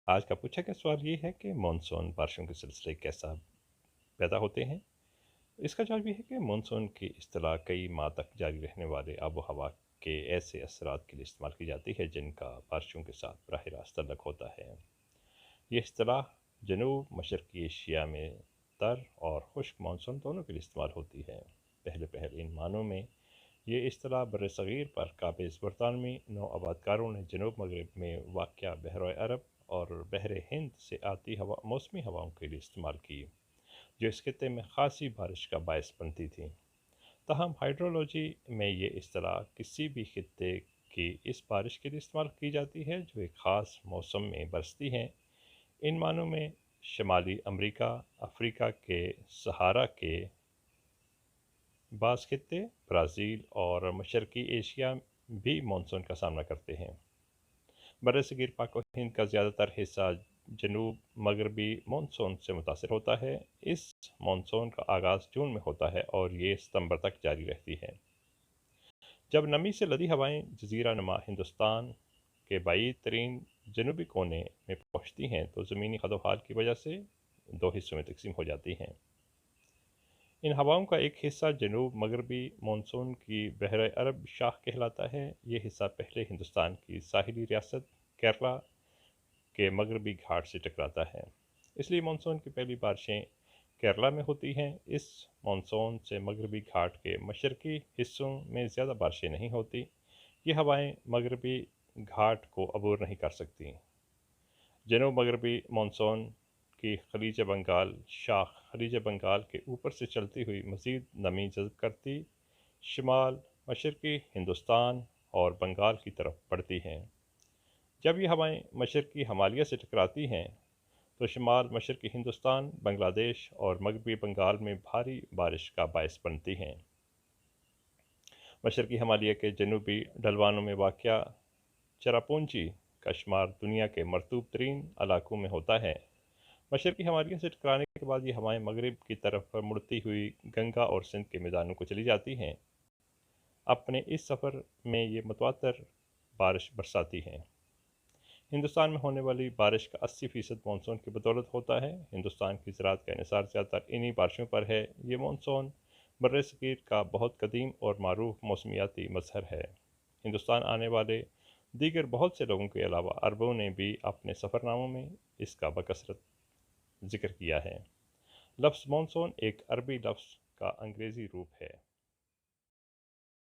आज का पूछा गया सवाल ये है कि मानसून बारिशों के सिलसिले कैसा पैदा होते हैं। इसका जवाब ये है कि मानसून की इस्तिलाह कई माह तक जारी रहने वाले आबो हवा के ऐसे असरात के लिए इस्तेमाल की जाती है जिनका बारिशों के साथ बराह रास्त तल्लुक़ होता है। ये इस्तिलाह जनूब मशरक़ी एशिया में तर और खुश्क मानसून दोनों के लिए इस्तेमाल होती है। पहले पहले इन मानों में ये इस्तिलाह बर्रसग़ीर पर काबिज़ बरतानवी नौ आबादकारों ने जनूब मगरब में वाक़या बहर अरब और बहर हिंद से आती मौसमी हवाओं के लिए इस्तेमाल की, जो इस खित्ते में ख़ासी बारिश का बायस बनती थी। ताहम हाइड्रोलॉजी में ये इस्तिलाह किसी भी खित्ते की इस बारिश के लिए इस्तेमाल की जाती है जो एक ख़ास मौसम में बरसती हैं। इन मानों में शमाली अमरीका, अफ्रीका के सहारा के बाज़ खित्ते, ब्राज़ील और मशरक़ी एशिया भी मानसून का सामना करते हैं। बरसगीर पाक व हिंद का ज़्यादातर हिस्सा जनूब मगरबी मानसून से मुतासर होता है। इस मानसून का आगाज़ जून में होता है और ये सितंबर तक जारी रहती है। जब नमी से लदी हवाएं जज़ीरा नुमा हिंदुस्तान के बाईद तरीन जनूबी कोने में पहुँचती हैं तो ज़मीनी खदोहाल की वजह से दो हिस्सों में तकसीम हो जाती हैं। इन हवाओं का एक हिस्सा जनूब मगरबी मानसून की बहर अरब शाख कहलाता है। ये हिस्सा पहले हिंदुस्तान की साहिली रियासत केरला के मगरबी घाट से टकराता है, इसलिए मानसून की पहली बारिशें केरला में होती हैं। इस मानसून से मगरबी घाट के मशरक़ी हिस्सों में ज़्यादा बारिशें नहीं होती। ये हवाएं मगरबी घाट को अबूर नहीं कर सकती। जनूब मगरबी मानसून की खलीज बंगाल शाख खलीज बंगाल के ऊपर से चलती हुई मज़ीद नमी जज़ब करती शुमाल मशरक़ी हिंदुस्तान और बंगाल की तरफ बढ़ती हैं। जब ये हवाएं मशरक़ी हिमालय से टकराती हैं तो शुमाल मशरक़ी हिंदुस्तान, बांग्लादेश और मगरबी बंगाल में भारी बारिश का बायस बनती हैं। मशरक़ी हिमालय के जनूबी ढलवानों में वाक़या चरापूंजी का शुमार दुनिया के मरतूब तरीन इलाकों में होता है। मशरक़ी हिमालय से टकराने के बाद ये हवाएं मगरब की तरफ मुड़ती हुई गंगा और सिंध के मैदानों को चली जाती हैं। अपने इस सफ़र में ये मुतवातर बारिश बरसाती हैं। हिंदुस्तान में होने वाली बारिश का 80% मानसून की बदौलत होता है। हिंदुस्तान की ज़राअत का इन्हिसार ज़्यादातर इन्हीं बारिशों पर है। ये मानसून बर्रसग़ीर का बहुत कदीम और मारूफ मौसमियाती मज़हर है। हिंदुस्तान आने वाले दीगर बहुत से लोगों के अलावा अरबों ने भी अपने सफ़रनामों में इसका बकसरत ज़िक्र किया है। लफ्ज़ मानसून एक अरबी लफ्ज़ का अंग्रेज़ी रूप है।